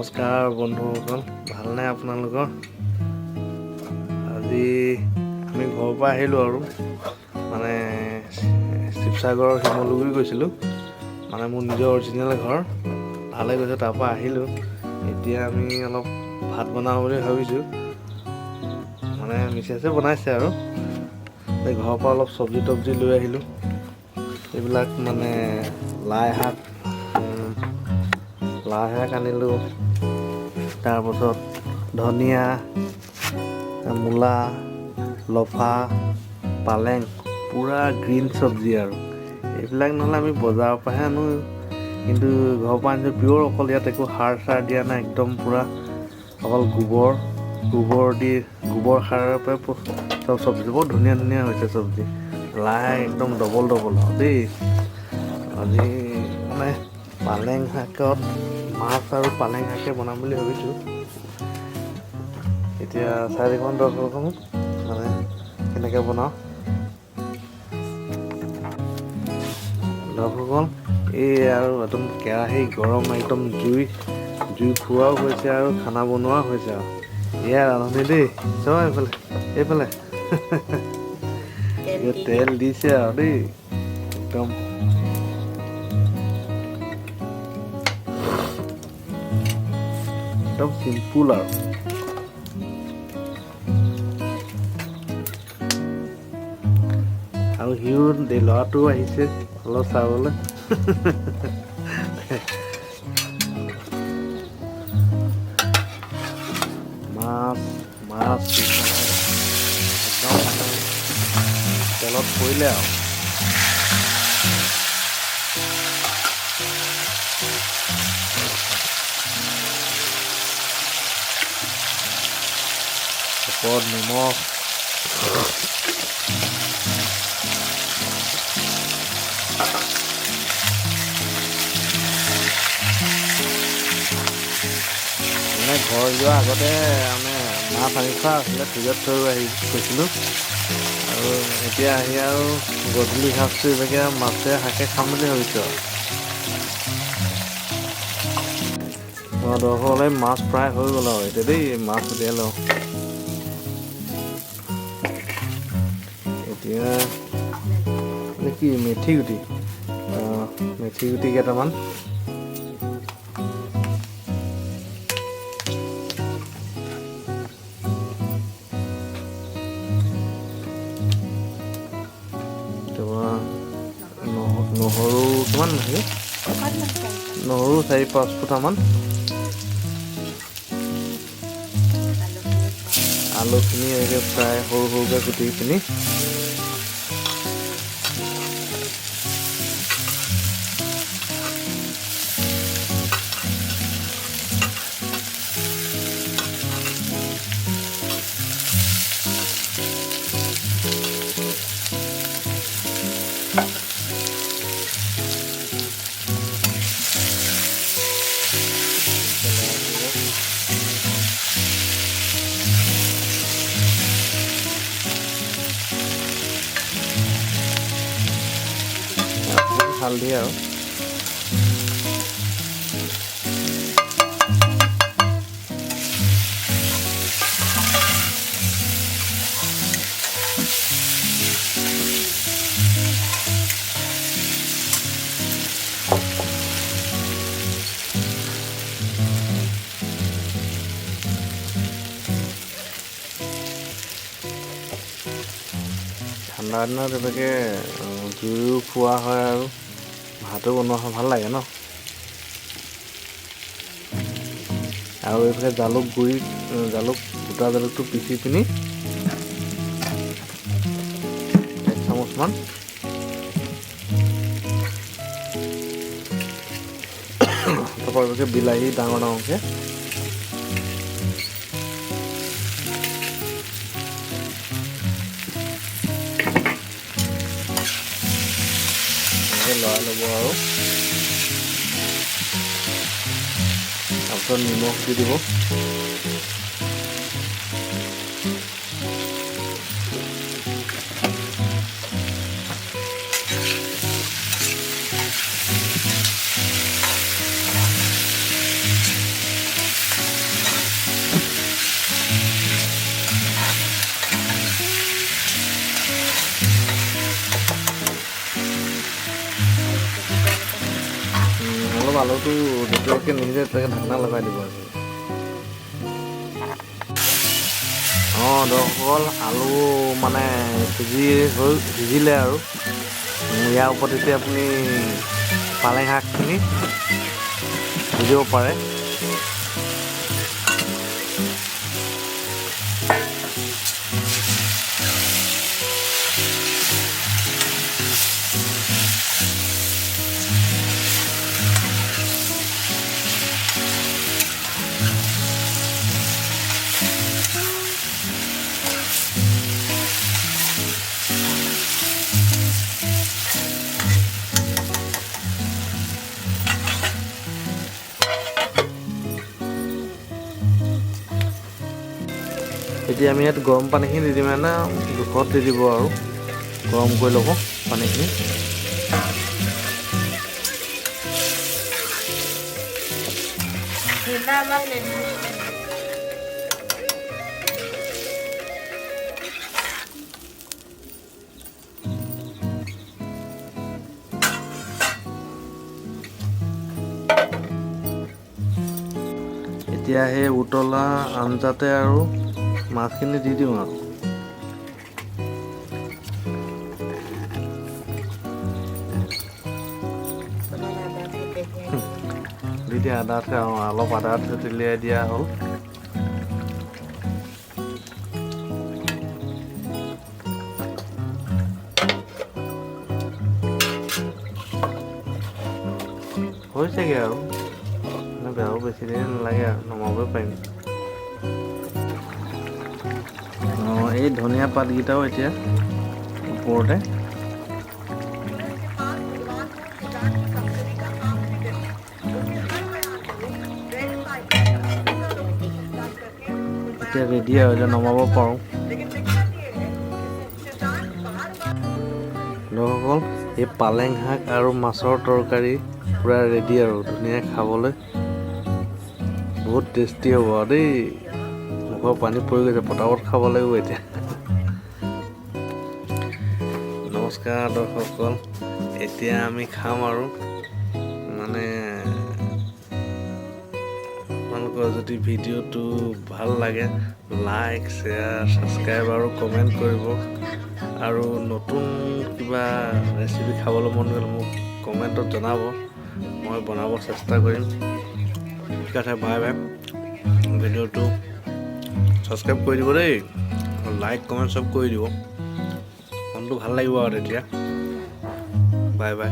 নমস্কাৰ বন্ধুসকল, ভালনে আপোনালোকৰ? আজি আমি ঘৰৰ পৰা আহিলোঁ আৰু মানে শিৱসাগৰৰ শিমলুগুৰি গৈছিলোঁ, মানে মোৰ নিজৰ অৰিজিনেল ঘৰ। ভালে গৈছে, তাৰপৰা আহিলোঁ। এতিয়া আমি অলপ ভাত বনাওঁ বুলি ভাবিছোঁ, মানে মিছেছে বনাইছে আৰু ঘৰৰ পৰা অলপ চব্জি লৈ আহিলোঁ। এইবিলাক মানে লাই শাক আনিলোঁ, তাৰপাছত ধনিয়া, মূলা, লফা, পালেং, পূৰা গ্ৰীণ চব্জি আৰু এইবিলাক নহ'লে আমি বজাৰৰ পৰাহে আনো, কিন্তু ঘৰৰ পৰা আনিছোঁ পিয়ৰ। অকল ইয়াত একো সাৰ দিয়া নাই, একদম পূৰা অকল গোবৰ সাৰৰ পৰাই চব চব্জি বহুত ধুনীয়া হৈছে চব্জি। লাই একদম ডবল আৰু দেই। আজি মানে পালেং শাকত মাছ আৰু পালেং শাকে বনাম বুলি ভাবিছোঁ। এতিয়া চাই দেখোন দৰ্শক, মানে কেনেকৈ বনাওঁ। দৰ্শকসকল, এই আৰু একদম কেৰাহী গৰম, একদম জুই ফুৰোৱাও হৈছে আৰু খানা বনোৱাও হৈছে আৰু এয়া ৰান্ধনি দেই। চব এইফালে তেল দিছে আৰু দেই, একদম চিম্পুল আৰু সিও ল'ৰাটোও আহিছে অলপ চাবলৈ। মাছ একদম তেলত পৰিলে আৰু ওপৰত নিমখ, মানে ঘৰ যোৱাৰ আগতে মানে মাছ আনি থোৱা আছিলে, ফ্ৰিজত থৈ গৈছিলোঁ। আৰু এতিয়া আহি আৰু গধূলি সাঁজটো এইভাগে মাছে শাকে খাম বুলি ভাবিছোঁ আৰু দৰ্শকসকলে মাছ প্ৰায় হৈ গ'ল আৰু এতিয়া দেই, মাছ উলিয়াই লওঁ। এতিয়া মানে কি মেথি গুটি কেইটামান, নহৰু কিমান লাগে, নহৰু 4-5 ফুটামান, আলুখিনি এনেকৈ ফ্ৰাই সৰুকৈ কুটিখিনি, হালধি আৰু ঠাণ্ডা দিনত এনেকৈ জুইও খোৱা হয় আৰু ভাতো বনোৱা হয়, ভাল লাগে ন। আৰু এইফালে গোটা জালুকটো পিচি পিনি 1 চামুচমান, তাৰপৰা বিলাহী ডাঙৰকৈ লৰাই ল'ব আৰু তাৰপিছত নিমখ দি দিব। আলুটো যেতিয়ালৈকে নিসিজে তেতিয়ালৈকে ঢাকনা লগাই দিব আৰু দৰ্শকসকল আলু মানে সিজিলে আৰু ইয়াৰ ওপৰত এতিয়া আপুনি পালেং শাকখিনি দি দিব পাৰে। এতিয়া আমি ইয়াত গৰম পানীখিনি দি দিম মানে জোখত দি দিব আৰু গৰম কৰি ল'ব পানীখিনি। এতিয়া সেই উতলা আঞ্জাতে আৰু মাছখিনি দি দিওঁ আৰু দি দিয়া আদা অলপ আদা থেতেলিয়াই দিয়া হ'ল। হৈছেগৈ আৰু বেয়াও বেছি দেৰি নালাগে আৰু নমাবই পাৰিম। এই ধনিয়া পাতকেইটাও এতিয়া ওপৰতে এতিয়া ৰেডি আৰু এতিয়া নমাব পাৰোঁ। দৰ্শকসকল এই পালেং শাক আৰু মাছৰ তৰকাৰী পূৰা ৰেডি আৰু ধুনীয়া খাবলৈ বহুত টেষ্টি হ'ব আৰু দেই। মুখৰ পানী পৰি গৈছে, পটাপট খাব লাগিব এতিয়া। নমস্কাৰ দৰ্শকসকল, এতিয়া আমি খাম আৰু মানে আপোনালোকৰ যদি ভিডিঅ'টো ভাল লাগে লাইক শ্বেয়াৰ ছাবস্ক্ৰাইব আৰু কমেণ্ট কৰিব আৰু নতুন কিবা ৰেচিপি খাবলৈ মন গ'লে মোক কমেণ্টত জনাব, মই বনাব চেষ্টা কৰিম। ঠিক আছে, বাই বাই। ভিডিঅ'টো ছাবস্ক্ৰাইব কৰি দিব দেই, লাইক কমেণ্ট চব কৰি দিব, মনটো ভাল লাগিব আৰু তেতিয়া। Bye bye.